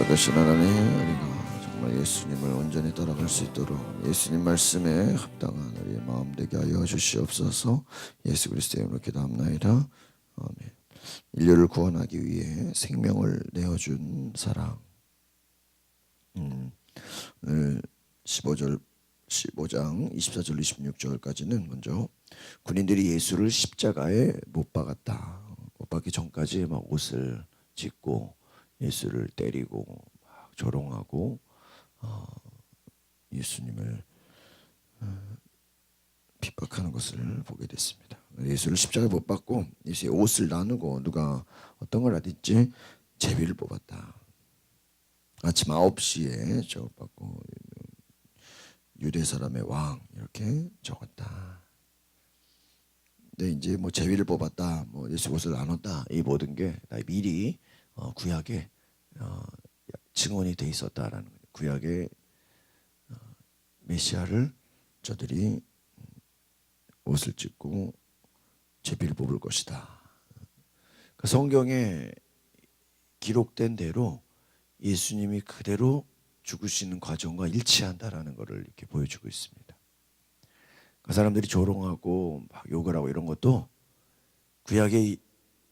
살아계신 하나님, 우리가 정말 예수님을 온전히 따라갈 수 있도록 예수님 말씀에 합당한 우리의 마음 되게 하여 주시옵소서. 예수 그리스도의 이름으로 기도합나이다. 아멘. 인류를 구원하기 위해 생명을 내어준 사랑. 오늘 15장 24절 26절까지는 먼저 군인들이 예수를 십자가에 못 박았다. 못 박기 전까지 막 옷을 찢고 예수를 때리고 막 조롱하고 예수님을 핍박하는 것을 보게 됐습니다. 예수를 십자가에 못 박고 예수의 옷을 나누고 누가 어떤 걸 하든지 제비를 뽑았다. 아침 9시에 저걸 받고 유대 사람의 왕 이렇게 적었다. 근데 이제 뭐 제비를 뽑았다, 뭐 예수 옷을 나눴다, 이 모든 게 다 미리 구약에 증언이 돼 있었다라는 거예요. 구약의 메시아를 저들이 옷을 찢고 제비를 뽑을 것이다. 그 성경에 기록된 대로 예수님이 그대로 죽으시는 과정과 일치한다라는 것을 이렇게 보여주고 있습니다. 그 사람들이 조롱하고 막 욕을 하고 이런 것도 구약에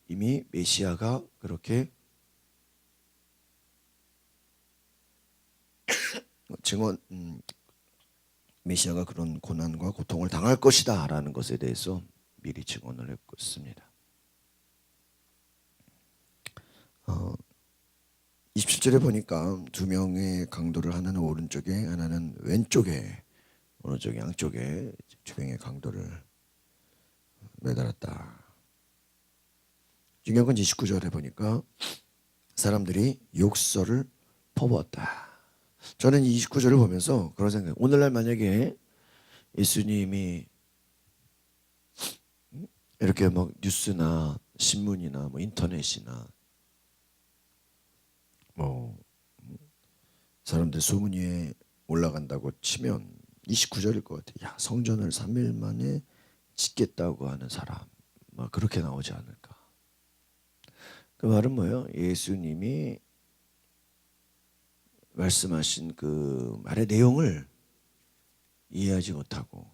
이미 메시아가 그렇게 증언, 메시아가 그런 고난과 고통을 당할 것이다라는 것에 대해서 미리 증언을 했습니다. 27절에 보니까 두 명의 강도를, 하나는 오른쪽에 하나는 왼쪽에, 오른쪽 양쪽에 두 명의 강도를 매달았다. 중요한 건 29절에 보니까 사람들이 욕설을 퍼부었다. 저는 이 29절을 보면서 그런 생각, 오늘날 만약에 예수님이 이렇게 막 뉴스나 신문이나 뭐 인터넷이나 뭐 사람들 소문이 올라간다고 치면 29절일 것 같아요. 야, 성전을 3일 만에 짓겠다고 하는 사람, 막 그렇게 나오지 않을까. 그 말은 뭐예요? 예수님이 말씀하신 그 말의 내용을 이해하지 못하고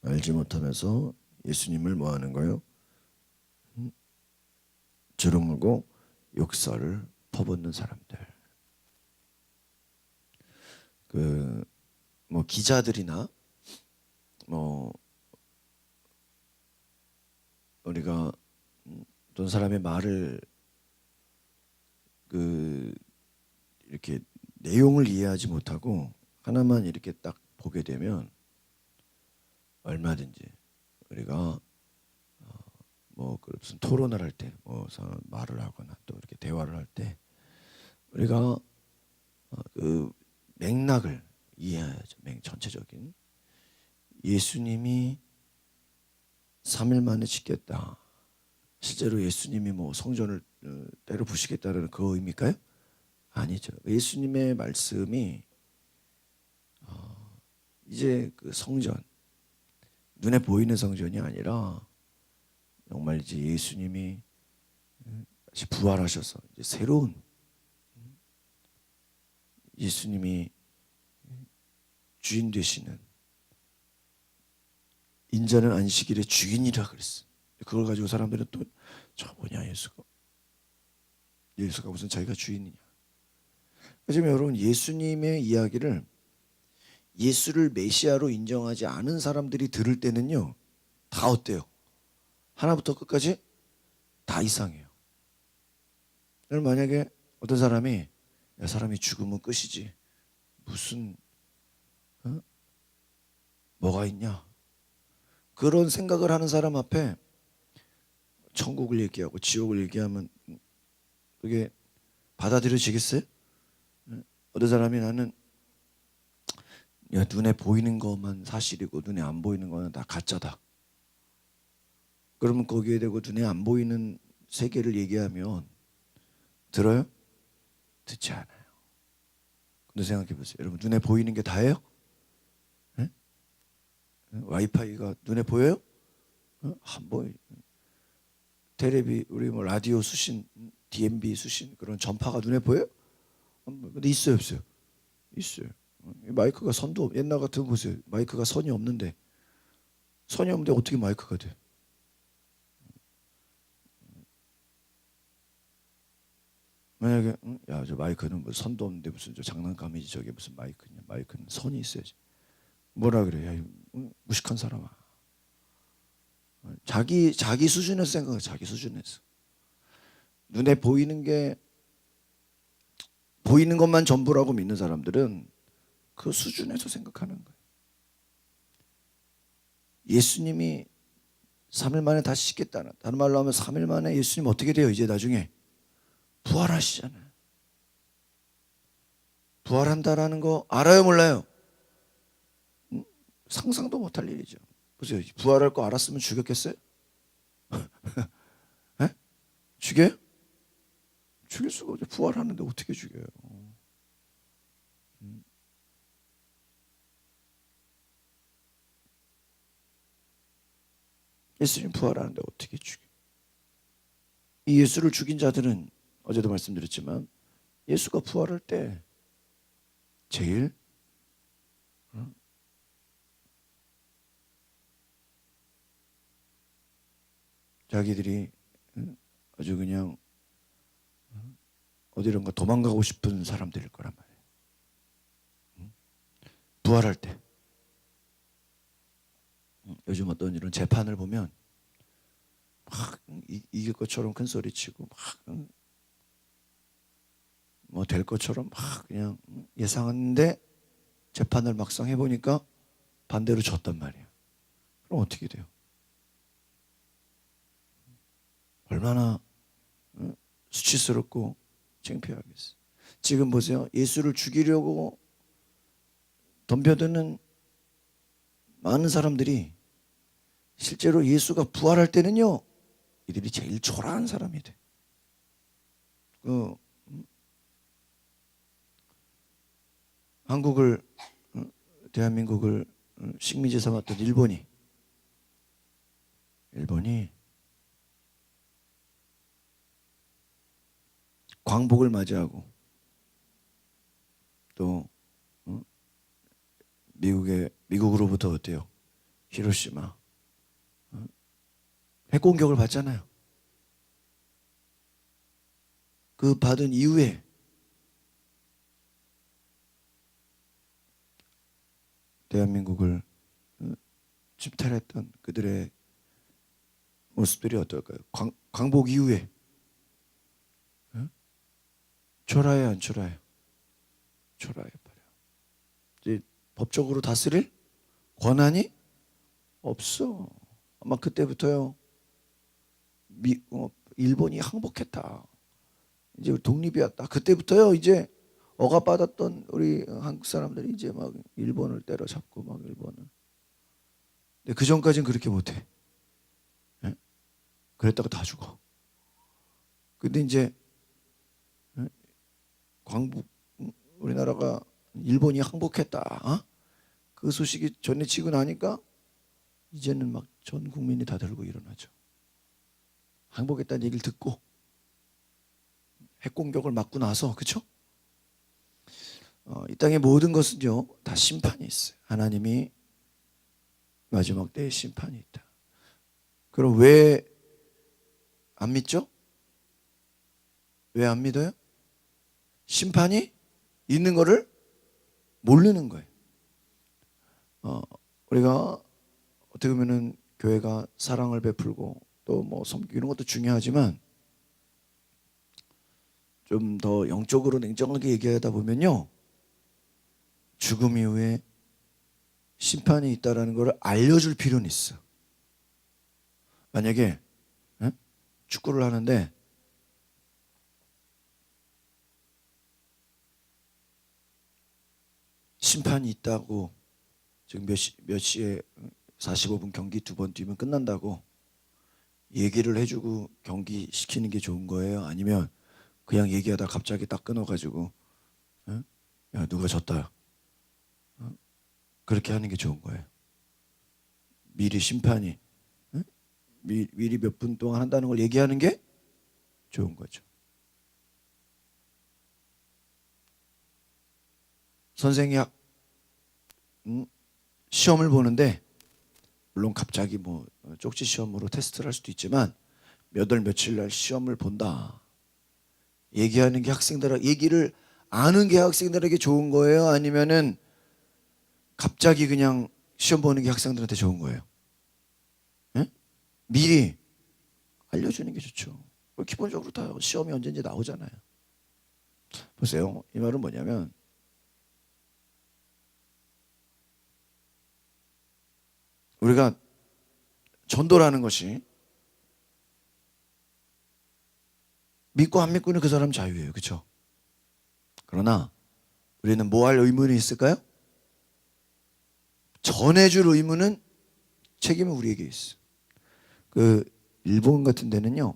알지 못하면서 예수님을 뭐 하는 거예요? 주름물고 욕설을 퍼붓는 사람들. 그 뭐 기자들이나 뭐 우리가 어떤 사람의 말을 그 이렇게 내용을 이해하지 못하고 하나만 이렇게 딱 보게 되면 얼마든지 우리가 뭐 무슨 토론을 할 때, 뭐 말을 하거나 또 이렇게 대화를 할 때 우리가 그 맥락을 이해해야죠. 전체적인. 예수님이 3일 만에 짓겠다. 실제로 예수님이 뭐 성전을 때려 부시겠다는 그 의미일까요? 아니죠. 예수님의 말씀이 이제 그 성전, 눈에 보이는 성전이 아니라 정말 이제 예수님이 다시 부활하셔서 이제 새로운 예수님이 주인 되시는, 인자는 안식일의 주인이라 그랬어. 그걸 가지고 사람들은 또 저 뭐냐, 예수가 무슨 자기가 주인이냐. 지금 여러분, 예수님의 이야기를 예수를 메시아로 인정하지 않은 사람들이 들을 때는요, 다 어때요? 하나부터 끝까지 다 이상해요. 만약에 어떤 사람이, 야, 사람이 죽으면 끝이지, 무슨 뭐가 있냐, 그런 생각을 하는 사람 앞에 천국을 얘기하고 지옥을 얘기하면 그게 받아들여지겠어요? 어떤 사람이 나는, 야, 눈에 보이는 것만 사실이고 눈에 안 보이는 거는 다 가짜다. 그러면 거기에 대고 눈에 안 보이는 세계를 얘기하면 들어요? 듣지 않아요. 근데 생각해 보세요. 여러분, 눈에 보이는 게 다예요? 네? 와이파이가 눈에 보여요? 안 보여요. 테레비, 우리 뭐 라디오 수신, DMB 수신, 그런 전파가 눈에 보여요? 근데 있어요, 없어요? 있어요. 마이크가 옛날 같은 거 보세요. 마이크가 선이 없는데 어떻게 마이크가 돼? 만약에 야, 저 마이크는 뭐 선도 없는데 무슨 저 장난감이지, 저게 무슨 마이크냐? 마이크는 선이 있어야지. 뭐라 그래? 야, 무식한 사람아. 자기 수준에서 생각해. 자기 수준에서. 눈에 보이는 것만 전부라고 믿는 사람들은 그 수준에서 생각하는 거예요. 예수님이 3일 만에 다시 씻겠다는, 다른 말로 하면 3일 만에 예수님 어떻게 돼요? 이제 나중에 부활하시잖아요. 부활한다라는 거 알아요, 몰라요? 상상도 못할 일이죠. 보세요. 부활할 거 알았으면 죽였겠어요? 에? 죽여요? 죽일 수가 없죠. 부활하는데 어떻게 죽여요? 예수님 부활하는데 어떻게 죽여요? 이 예수를 죽인 자들은 어제도 말씀드렸지만 예수가 부활할 때 제일 자기들이 아주 그냥 어디론가 도망가고 싶은 사람들일 거란 말이에요. 부활할 때. 요즘 어떤 이런 재판을 보면 막 이길 것처럼 큰 소리 치고 막 뭐 될 것처럼 막 그냥 예상하는데 재판을 막상 해보니까 반대로 졌단 말이에요. 그럼 어떻게 돼요? 얼마나 수치스럽고 창피하겠어요. 지금 보세요. 예수를 죽이려고 덤벼드는 많은 사람들이 실제로 예수가 부활할 때는요, 이들이 제일 초라한 사람이 돼. 한국을, 대한민국을 식민지 삼았던 일본이 광복을 맞이하고 또 미국으로부터 어때요? 히로시마 핵공격을 받잖아요. 그 받은 이후에 대한민국을 침탈했던 그들의 모습들이 어떨까요? 광복 이후에 초라해요, 안 초라해요? 초라해 버려. 이제 법적으로 다스릴 권한이 없어. 아마 그때부터요. 일본이 항복했다. 이제 독립이었다. 그때부터요. 이제 억압받았던 우리 한국 사람들이 이제 막 일본을 때려잡고 막 일본을. 근데 그 전까지는 그렇게 못해. 예? 그랬다가 다 죽어. 근데 이제 광복 우리나라가 일본이 항복했다. 그 소식이 전해지고 나니까 이제는 막 전 국민이 다 들고 일어나죠. 항복했다는 얘기를 듣고 핵공격을 맞고 나서, 그렇죠? 이 땅의 모든 것은요 다 심판이 있어요. 하나님이 마지막 때에 심판이 있다. 그럼 왜 안 믿죠? 왜 안 믿어요? 심판이 있는 거를 모르는 거예요. 우리가 어떻게 보면은 교회가 사랑을 베풀고 또 뭐 섬기고 이런 것도 중요하지만 좀 더 영적으로 냉정하게 얘기하다 보면요, 죽음 이후에 심판이 있다라는 것을 알려줄 필요는 있어. 만약에 축구를 하는데 심판이 있다고, 지금 몇 시에 45분 경기 2번 뛰면 끝난다고 얘기를 해주고 경기 시키는 게 좋은 거예요? 아니면 그냥 얘기하다 갑자기 딱 끊어가지고 야 누가 졌다 그렇게 하는 게 좋은 거예요? 미리 심판이 미리 몇 분 동안 한다는 걸 얘기하는 게 좋은 거죠. 선생이 시험을 보는데, 물론 갑자기 뭐 쪽지 시험으로 테스트를 할 수도 있지만 몇 월 며칠 날 시험을 본다. 얘기하는 게 얘기를 아는 게 학생들에게 좋은 거예요? 아니면은 갑자기 그냥 시험 보는 게 학생들한테 좋은 거예요? 예? 미리 알려주는 게 좋죠. 기본적으로 다 시험이 언제인지 나오잖아요. 보세요. 이 말은 뭐냐면, 우리가 전도라는 것이 믿고 안 믿고는 그 사람 자유예요. 그렇죠? 그러나 우리는 뭐 할 의무는 있을까요? 전해줄 의무는, 책임은 우리에게 있어. 그 일본 같은 데는요,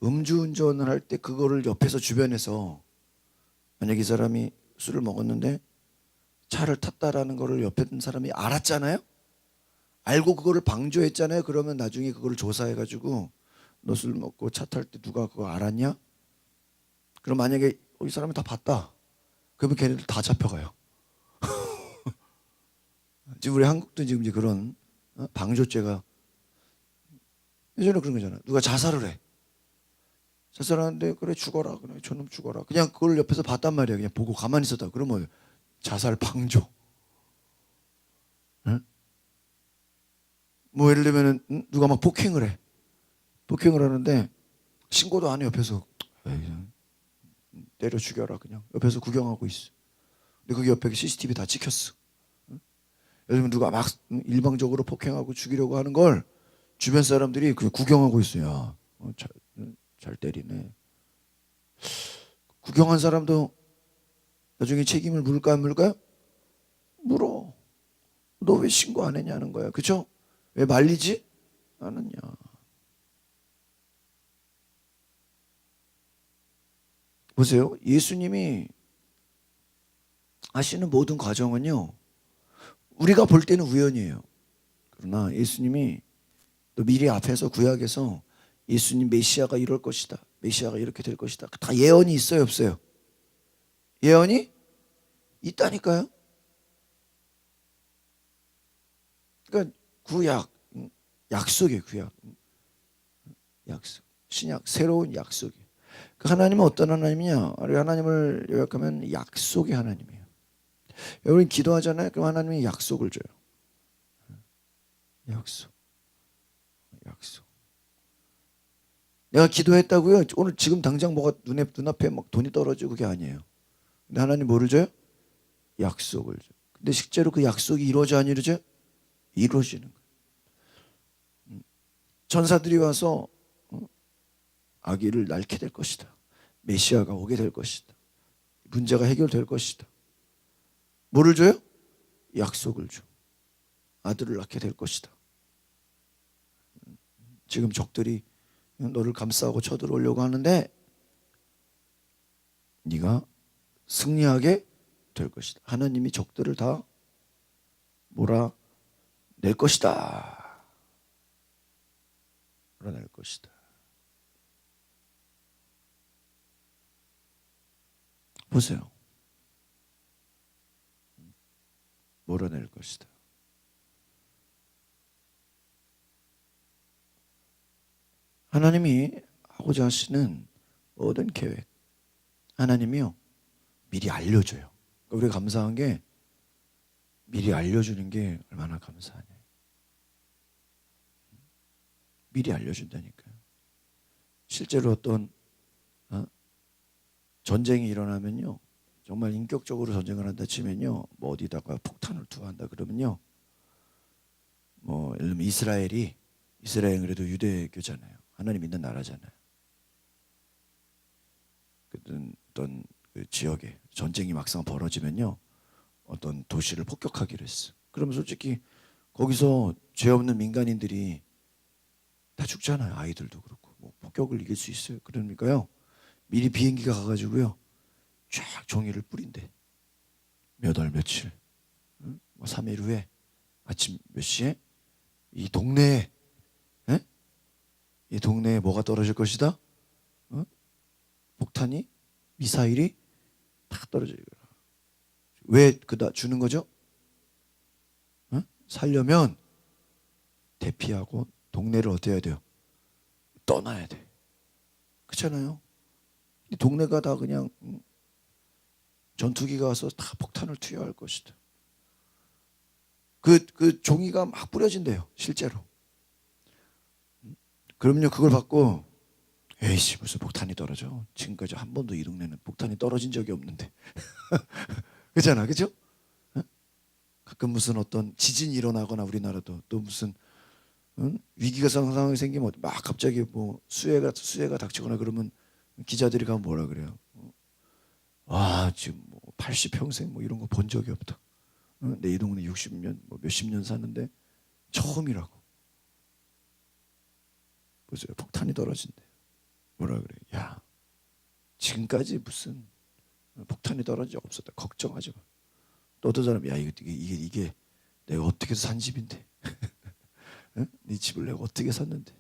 음주운전을 할 때 그거를 옆에서 주변에서, 만약 이 사람이 술을 먹었는데 차를 탔다라는 거를 옆에 있는 사람이 알았잖아요. 알고 그거를 방조했잖아요. 그러면 나중에 그거를 조사해가지고, 너 술 먹고 차 탈 때 누가 그거 알았냐? 그럼 만약에 이 사람이 다 봤다, 그러면 걔네들 다 잡혀가요. 지금 우리 한국도 지금 이제 그런 방조죄가, 예전에 그런 거잖아. 누가 자살을 해. 자살하는데, 그래 죽어라, 그래 저놈 죽어라, 그냥 그걸 옆에서 봤단 말이야. 그냥 보고 가만히 있었다. 그러면 자살 방조. 응? 뭐 예를 들면은 누가 막 폭행을 해. 폭행을 하는데 신고도 안 해. 옆에서 에이, 때려 죽여라, 그냥 옆에서 구경하고 있어. 근데 거기 옆에 CCTV 다 찍혔어. 예를 들면 누가 막 일방적으로 폭행하고 죽이려고 하는 걸 주변 사람들이 그냥 구경하고 있어요. 잘 때리네. 구경한 사람도 나중에 책임을 물을까 안 물을까요? 물어. 너 왜 신고 안 했냐는 거야. 그쵸? 왜 말리지 않았냐. 보세요. 예수님이 하시는 모든 과정은요, 우리가 볼 때는 우연이에요. 그러나 예수님이 또 미리 앞에서 구약에서 예수님 메시아가 이럴 것이다, 메시아가 이렇게 될 것이다, 다 예언이 있어요, 없어요? 예언이 있다니까요. 그러니까 구약, 약속이에요. 구약, 약속. 신약, 새로운 약속이. 그 하나님은 어떤 하나님이냐? 우리 하나님을 요약하면 약속의 하나님이에요. 여러분 기도하잖아요. 그럼 하나님이 약속을 줘요. 약속, 약속. 내가 기도했다고요? 오늘 지금 당장 뭐가 눈앞에 막 돈이 떨어지고 그게 아니에요. 근데 하나님 뭐를 줘요? 약속을 줘요. 근데 실제로 그 약속이 이루어져 안 이루어져? 이루어지는 거예요. 전사들이 와서 아기를 낳게 될 것이다. 메시아가 오게 될 것이다. 문제가 해결될 것이다. 뭐를 줘요? 약속을 줘. 아들을 낳게 될 것이다. 지금 적들이 너를 감싸고 쳐들어오려고 하는데 네가 승리하게 될 것이다. 하나님이 적들을 다 몰아낼 것이다. 몰아낼 것이다. 보세요. 몰아낼 것이다. 하나님이 하고자 하시는 모든 계획, 하나님이요 미리 알려줘요. 우리가 감사한 게 미리 알려주는 게 얼마나 감사하냐. 미리 알려준다니까요. 실제로 어떤 전쟁이 일어나면요, 정말 인격적으로 전쟁을 한다 치면요, 뭐 어디다가 폭탄을 투하한다 그러면요, 뭐 예를 들면 이스라엘은 그래도 유대교잖아요. 하나님 믿는 나라잖아요. 어떤 그 지역에 전쟁이 막상 벌어지면요, 어떤 도시를 폭격하기로 했어. 그러면 솔직히 거기서 죄 없는 민간인들이 다 죽잖아요. 아이들도 그렇고. 뭐 폭격을 이길 수 있어요. 그러니까요, 미리 비행기가 가가지고요, 쫙 종이를 뿌린대. 몇 월 며칠, 3일 후에 아침 몇 시에 이 동네에, 에? 이 동네에 뭐가 떨어질 것이다? 폭탄이, 미사일이 다 떨어져요. 왜 그다 주는 거죠? 어? 살려면 대피하고 동네를 어떻게 해야 돼요? 떠나야 돼. 그렇잖아요. 이 동네가 다 그냥 전투기가 와서 다 폭탄을 투여할 것이다. 그 종이가 막 뿌려진대요. 실제로. 그럼요, 그걸 받고 에이씨 무슨 폭탄이 떨어져. 지금까지 한 번도 이 동네는 폭탄이 떨어진 적이 없는데. 그렇잖아, 그죠? 어? 가끔 무슨 어떤 지진이 일어나거나 우리나라도 또 무슨 위기가 상황이 생기면 막 갑자기 뭐 수해가 닥치거나 그러면 기자들이 가면 뭐라 그래요? 와 지금 뭐 80평생 뭐 이런 거 본 적이 없다. 내 이 동네 60년 뭐 몇십 년 사는데 처음이라고. 보세요, 폭탄이 떨어진대. 뭐라 그래? 야 지금까지 무슨 폭탄이 떨어진 적 없었다. 걱정하지 마. 또 어떤 사람 야 이게 내가 어떻게 해서 산 집인데 응? 네 집을 내가 어떻게 샀는데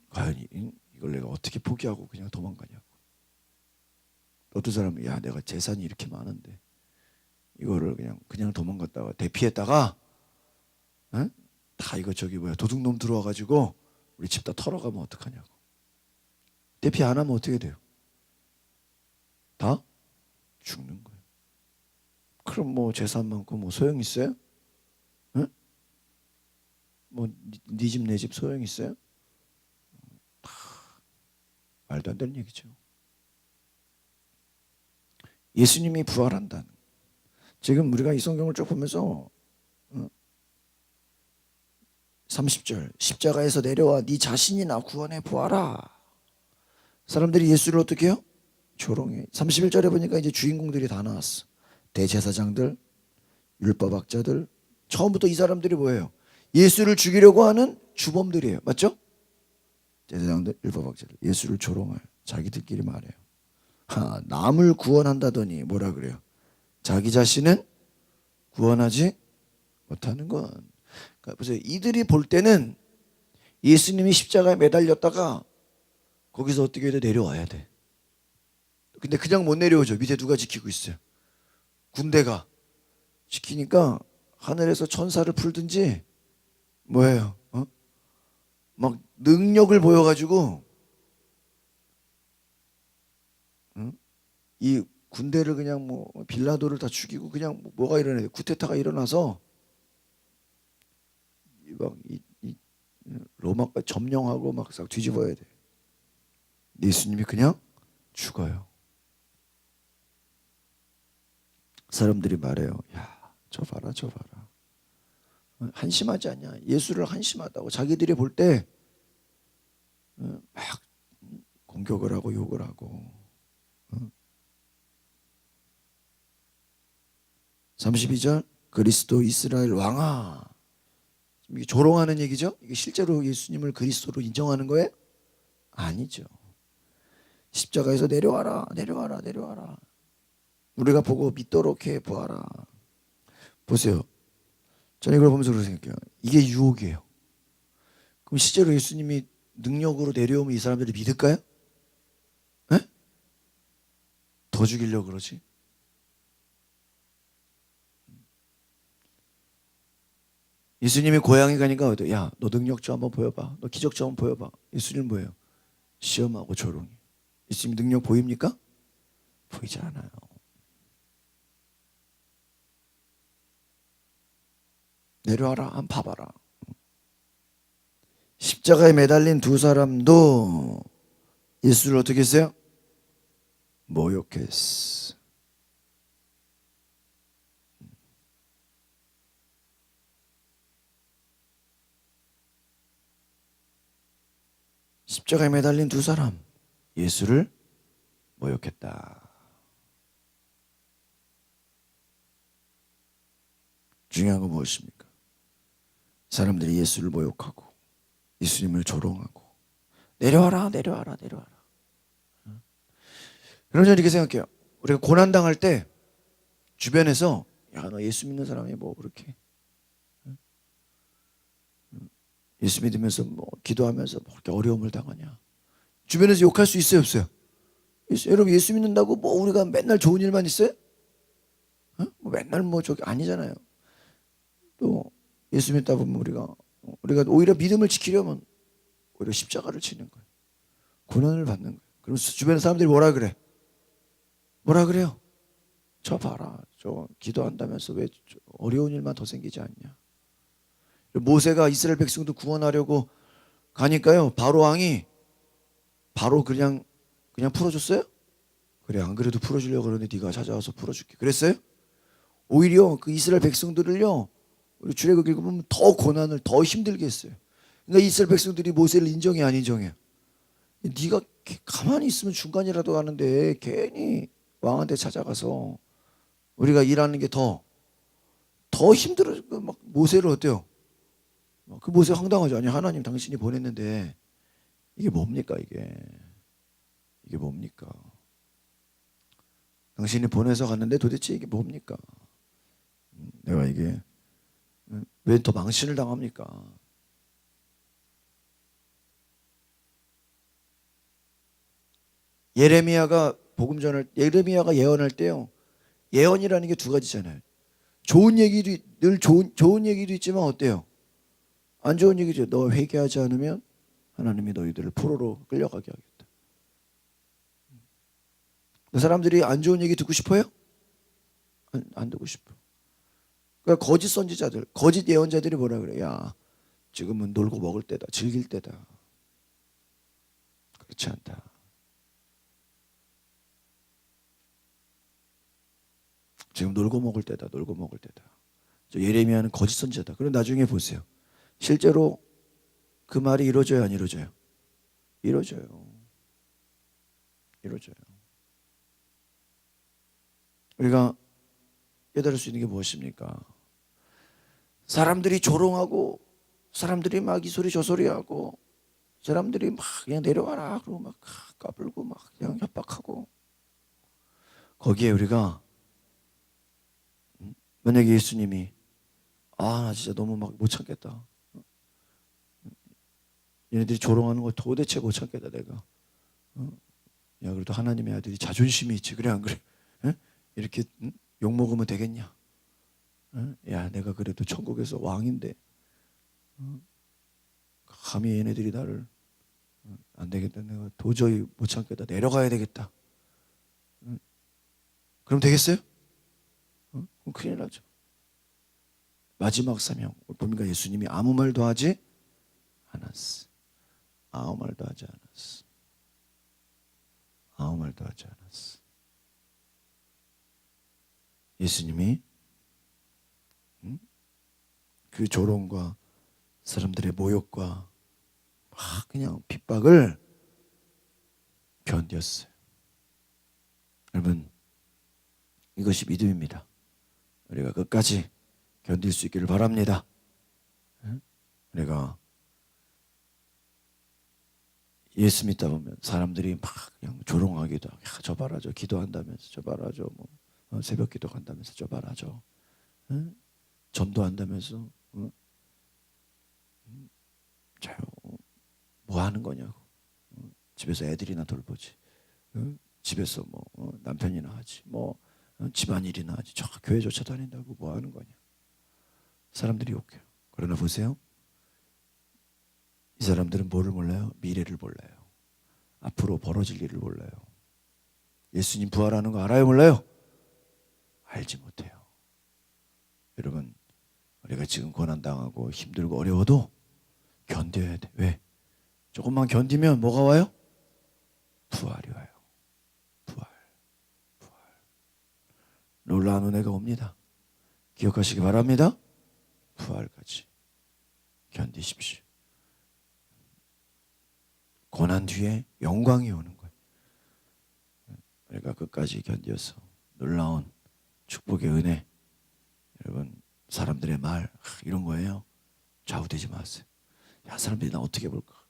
과연 이걸 내가 어떻게 포기하고 그냥 도망가냐고. 어떤 사람은 야 내가 재산이 이렇게 많은데 이거를 그냥 도망갔다가 대피했다가 응? 다 이거 저기 뭐야 도둑놈 들어와가지고 우리 집 다 털어가면 어떡하냐고. 대피 안 하면 어떻게 돼요? 다 죽는 거예요. 그럼 뭐 재산 많고 뭐 소용 있어요? 응? 뭐 네 집 내 집 소용 있어요? 다 말도 안 되는 얘기죠. 예수님이 부활한다는. 지금 우리가 이 성경을 쭉 보면서 30절 십자가에서 내려와 네 자신이나 구원해 보아라. 사람들이 예수를 어떻게 해요? 조롱해. 31절에 보니까 이제 주인공들이 다 나왔어. 대제사장들, 율법학자들. 처음부터 이 사람들이 뭐예요? 예수를 죽이려고 하는 주범들이에요. 맞죠? 제사장들, 율법학자들. 예수를 조롱할 자기들끼리 말해요. 남을 구원한다더니 뭐라 그래요? 자기 자신은 구원하지 못하는 건. 그러니까 보세요. 이들이 볼 때는 예수님이 십자가에 매달렸다가 거기서 어떻게 해야 돼? 내려와야 돼. 근데 그냥 못 내려오죠. 밑에 누가 지키고 있어요? 군대가 지키니까 하늘에서 천사를 풀든지 뭐예요? 막 능력을 보여가지고 이 군대를 그냥 뭐 빌라도를 다 죽이고 그냥 뭐가 일어나요? 쿠데타가 일어나서 이 로마까지 점령하고 막 싹 뒤집어야 돼. 예수님이 그냥 죽어요. 사람들이 말해요. 야, 저 봐라, 저 봐라. 한심하지 않냐? 예수를 한심하다고 자기들이 볼 때 막 공격을 하고 욕을 하고. 32절 그리스도 이스라엘 왕아. 이게 조롱하는 얘기죠? 이게 실제로 예수님을 그리스도로 인정하는 거예요? 아니죠. 십자가에서 내려와라, 내려와라, 내려와라. 우리가 보고 믿도록 해 보아라. 보세요. 저는 이걸 보면서 그렇게 생각해요. 이게 유혹이에요. 그럼 실제로 예수님이 능력으로 내려오면 이 사람들이 믿을까요? 에? 더 죽이려고 그러지. 예수님이 고향에 가니까 야, 너 능력 좀 한번 보여봐. 너 기적 좀 한번 보여봐. 예수님 뭐예요? 시험하고 조롱이. 예수님 능력 보입니까? 보이지 않아요. 내려와라, 한번 봐봐라. 십자가에 매달린 두 사람도 예수를 어떻게 했어요? 모욕했어. 십자가에 매달린 두 사람 예수를 모욕했다. 중요한 건 무엇입니까? 사람들이 예수를 모욕하고 예수님을 조롱하고 내려와라, 내려와라, 내려와라. 그럼 저는 이렇게 생각해요. 우리가 고난당할 때 주변에서 야, 너 예수 믿는 사람이 뭐 그렇게 예수 믿으면서 뭐 기도하면서 뭐 그렇게 어려움을 당하냐. 주변에서 욕할 수 있어요, 없어요? 여러분 예수 믿는다고 뭐 우리가 맨날 좋은 일만 있어요? 뭐 맨날 뭐 저기 아니잖아요. 또 예수 믿다 보면 우리가 오히려 믿음을 지키려면 오히려 십자가를 지는 거예요. 고난을 받는 거예요. 그럼 주변 사람들이 뭐라 그래? 뭐라 그래요? 저 봐라, 저 기도한다면서 왜 어려운 일만 더 생기지 않냐? 모세가 이스라엘 백성도 구원하려고 가니까요, 바로 왕이 바로 그냥 풀어줬어요? 그래, 안 그래도 풀어주려고 그러는데 네가 찾아와서 풀어줄게. 그랬어요? 오히려 그 이스라엘 백성들을요, 우리 출애굽 읽어보면 더 고난을 더 힘들게 했어요. 그러니까 이스라엘 백성들이 모세를 인정해 안 인정해? 네가 가만히 있으면 중간이라도 가는데 괜히 왕한테 찾아가서 우리가 일하는 게 더 힘들어. 막 모세를 어때요? 그 모세 황당하죠. 아니 하나님 당신이 보냈는데 이게 뭡니까 이게 뭡니까? 당신이 보내서 갔는데 도대체 이게 뭡니까? 내가 이게 왜 더 망신을 당합니까? 예레미야가 예레미야가 예언할 때요, 예언이라는 게 두 가지잖아요. 좋은 얘기도 늘 좋은 얘기도 있지만 어때요? 안 좋은 얘기죠. 너 회개하지 않으면 하나님이 너희들을 포로로 끌려가게 하겠다. 그 사람들이 안 좋은 얘기 듣고 싶어요? 안 듣고 싶어. 그러니까 거짓 선지자들, 거짓 예언자들이 뭐라 그래? 야, 지금은 놀고 먹을 때다, 즐길 때다. 그렇지 않다. 지금 놀고 먹을 때다, 놀고 먹을 때다. 저 예레미야는 거짓 선지자다. 그럼 나중에 보세요. 실제로 그 말이 이루어져요, 안 이루어져요? 이루어져요. 이루어져요. 우리가 깨달을 수 있는 게 무엇입니까? 사람들이 조롱하고, 사람들이 막 이 소리 저 소리 하고, 사람들이 막 그냥 내려와라 그러고 막 까불고 막 그냥 협박하고, 거기에 우리가 만약에 예수님이 나 진짜 너무 막 못 참겠다, 얘네들이 조롱하는 거 도대체 못 참겠다 내가. 야, 그래도 하나님의 아들이 자존심이 있지, 그래 안 그래? 이렇게 욕 먹으면 되겠냐? 야, 내가 그래도 천국에서 왕인데 감히 얘네들이 나를, 안 되겠다, 내가 도저히 못 참겠다, 내려가야 되겠다. 그럼 되겠어요? 그럼 큰일 나죠. 마지막 사명 보니까 예수님이 아무 말도 하지 않았어. 아무 말도 하지 않았어. 아무 말도 하지 않았어. 예수님이 그 조롱과 사람들의 모욕과 막 그냥 핍박을 견뎠어요. 여러분, 이것이 믿음입니다. 우리가 끝까지 견딜 수 있기를 바랍니다. 우리가 예수 믿다 보면 사람들이 막 그냥 조롱하기도 하고, 야, 저 봐라, 저 기도한다면서, 저 봐라, 저 뭐 새벽 기도 간다면서, 저 봐라, 저 전도한다면서, 저 뭐 하는 거냐고. 집에서 애들이나 돌보지, 집에서 뭐 남편이나 하지, 뭐 집안일이나 하지, 저 교회 쫓아다닌다고 뭐 하는 거냐. 사람들이 욕해요. 그러나 보세요, 이 사람들은 뭐를 몰라요? 미래를 몰라요. 앞으로 벌어질 일을 몰라요. 예수님 부활하는 거 알아요, 몰라요? 알지 못해요. 여러분, 우리가 지금 고난당하고 힘들고 어려워도 견뎌야 돼. 왜? 조금만 견디면 뭐가 와요? 부활이 와요. 부활. 놀라운 은혜가 옵니다. 기억하시기 바랍니다. 부활까지 견디십시오. 고난 뒤에 영광이 오는 거예요. 우리가 끝까지 견뎌서 놀라운 축복의 은혜. 여러분, 사람들의 말 이런 거예요. 좌우되지 마세요. 야, 사람들이 나 어떻게 볼까?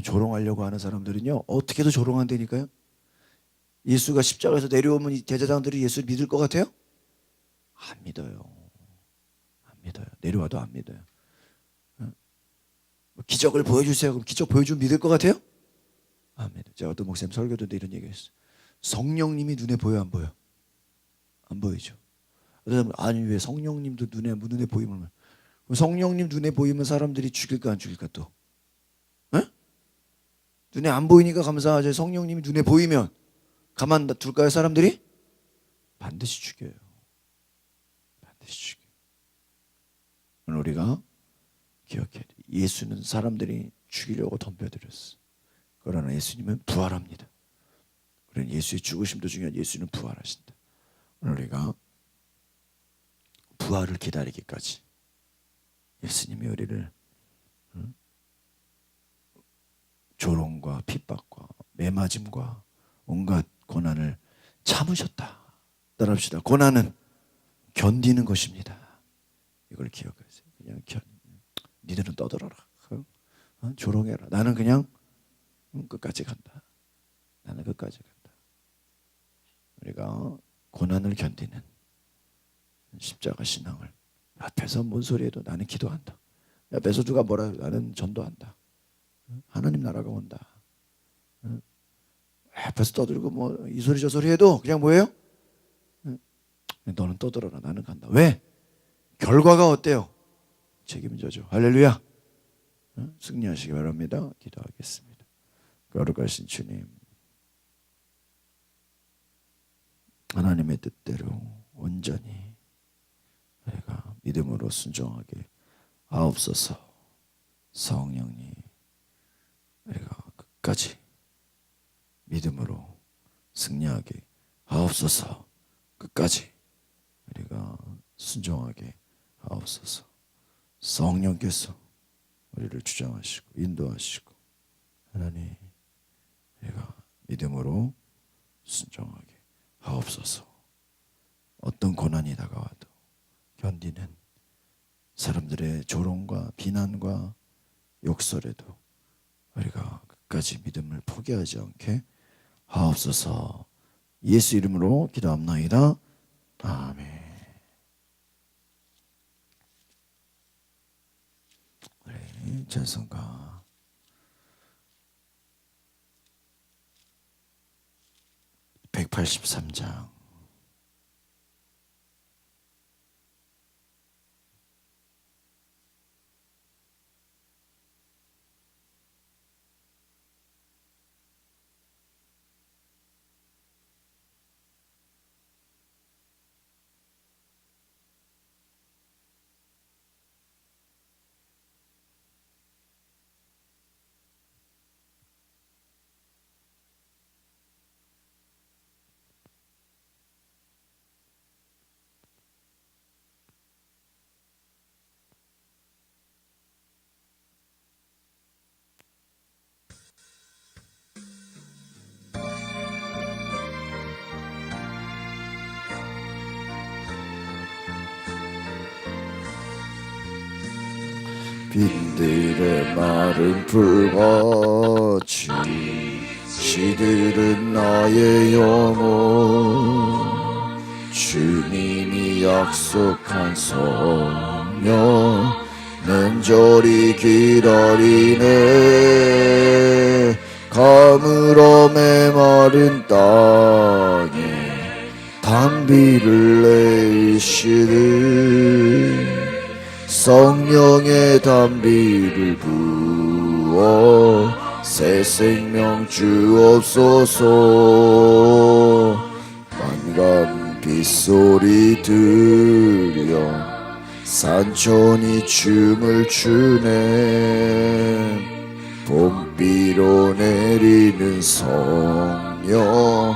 조롱하려고 하는 사람들은요, 어떻게도 조롱한다니까요. 예수가 십자가에서 내려오면 이 제사장들이 예수를 믿을 것 같아요? 안 믿어요. 안 믿어요. 내려와도 안 믿어요. 기적을 보여주세요. 그럼 기적 보여주면 믿을 것 같아요? 아멘. 제가 어떤 목사님 설교 때 이런 얘기했어요. 성령님이 눈에 보여, 안 보여? 안 보이죠. 아니 왜 성령님도 눈에 보이면, 성령님 눈에 보이면 사람들이 죽일까 안 죽일까 또? 에? 눈에 안 보이니까 감사하죠. 성령님이 눈에 보이면 가만 둘까요? 사람들이 반드시 죽여요. 반드시 죽여요. 오늘 우리가 기억해야 돼. 예수는 사람들이 죽이려고 덤벼들었어. 그러나 예수님은 부활합니다. 우리는 예수의 죽으심도 중요한 예수는 부활하신다. 오늘 우리가 부활을 기다리기까지 예수님이 우리를 조롱과 핍박과 매맞음과 온갖 고난을 참으셨다. 따라합시다. 고난은 견디는 것입니다. 이걸 기억하세요. 그냥 니들은 떠들어라. 조롱해라. 나는 그냥 끝까지 간다. 나는 끝까지 간다. 우리가 고난을 견디는 십자가 신앙을, 앞에서 뭔 소리 해도 나는 기도한다. 옆에서 누가 뭐라 해도 나는 전도한다. 하나님 나라가 온다. 앞에서 떠들고 뭐 이 소리 저 소리 해도 그냥 뭐예요? 너는 떠들어라. 나는 간다. 왜? 결과가 어때요? 책임져줘. 할렐루야. 승리하시기 바랍니다. 기도하겠습니다. 거룩하신 주님, 하나님의 뜻대로 온전히 우리가 믿음으로 순종하게 하옵소서. 성령님, 우리가 끝까지 믿음으로 승리하게 하옵소서. 끝까지 우리가 순종하게 하옵소서. 성령께서 우리를 주장하시고 인도하시고 하나님, 우리가 믿음으로 순종하게 하옵소서. 어떤 고난이 다가와도 견디는, 사람들의 조롱과 비난과 욕설에도 우리가 끝까지 믿음을 포기하지 않게 하옵소서. 예수 이름으로 기도합나이다. 아멘. 우리 찬송가 183장 빈들의 마른 풀같이 시들은 나의 영혼, 주님이 약속한 성령 냉절히 기다리네. 가물어 메마른 땅에 단비를 내리시는 성령의 단비를 부어 새 생명 주옵소서. 만감 빗소리 들려 산천이 춤을 추네. 봄비로 내리는 성령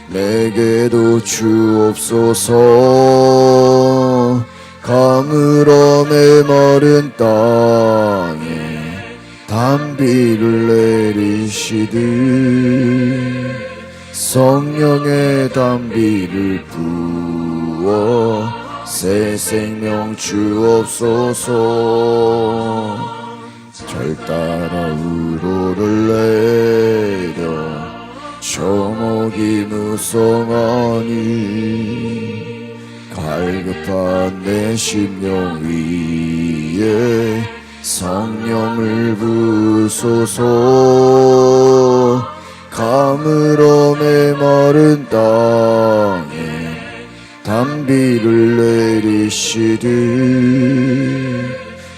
내게도 주옵소서. 가물어 메마른 땅에 단비를 내리시듯 성령의 단비를 부어 새 생명 주옵소서. 절 따라 우로를 내려 초목이 무성하니 갈급한 내 심령 위에 성령을 부소서. 가물어 메마른 땅에 단비를 내리시듯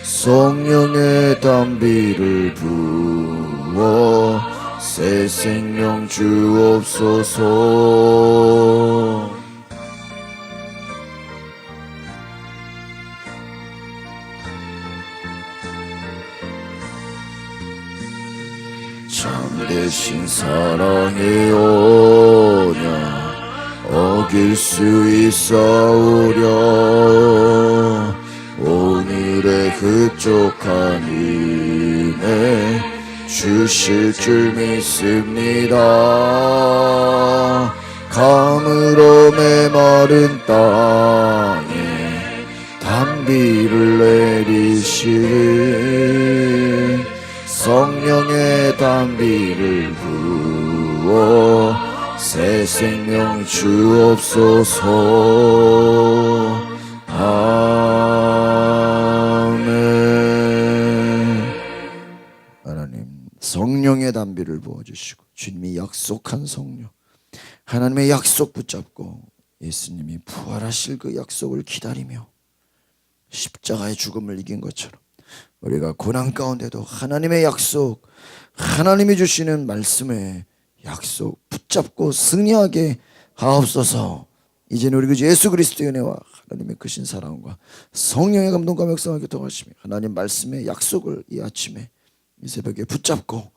성령의 단비를 부어 새 생명 주옵소서. 참되신 사랑의 언약 어길 수 있사오랴. 오늘의 흡족한 은혜 주실 줄 믿습니다. 가물어 메마른 땅에 단비를 내리시는 성령의 단비를 부어 새 생명 주옵소서. 아멘. 하나님, 성령의 단비를 부어주시고 주님이 약속한 성령, 하나님의 약속 붙잡고 예수님이 부활하실 그 약속을 기다리며 십자가의 죽음을 이긴 것처럼 우리가 고난 가운데도 하나님의 약속, 하나님이 주시는 말씀의 약속 붙잡고 승리하게 하옵소서. 이제는 우리 그 예수 그리스도의 은혜와 하나님의 크신 사랑과 성령의 감동과 역사와 교통하시며 하나님 말씀의 약속을 이 아침에 이 새벽에 붙잡고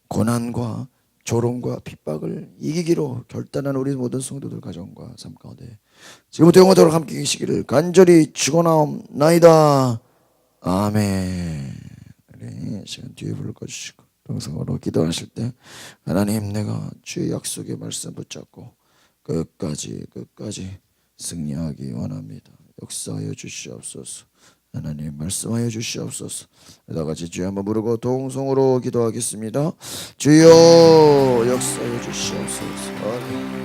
고난과 조롱과 핍박을 이기기로 결단한 우리 모든 성도들 가정과 삶 가운데 지금부터 영원토록 함께 계시기를 간절히 축원하옵나이다. 아멘. 네, 시간 뒤에 불을 꺼주시고 동성으로 기도하실 때 하나님, 내가 주의 약속의 말씀 붙잡고 끝까지 승리하기 원합니다. 역사하여 주시옵소서. 하나님 말씀하여 주시옵소서. 다 같이 주여 한번 부르고 동성으로 기도하겠습니다. 주여 역사하여 주시옵소서. 아멘.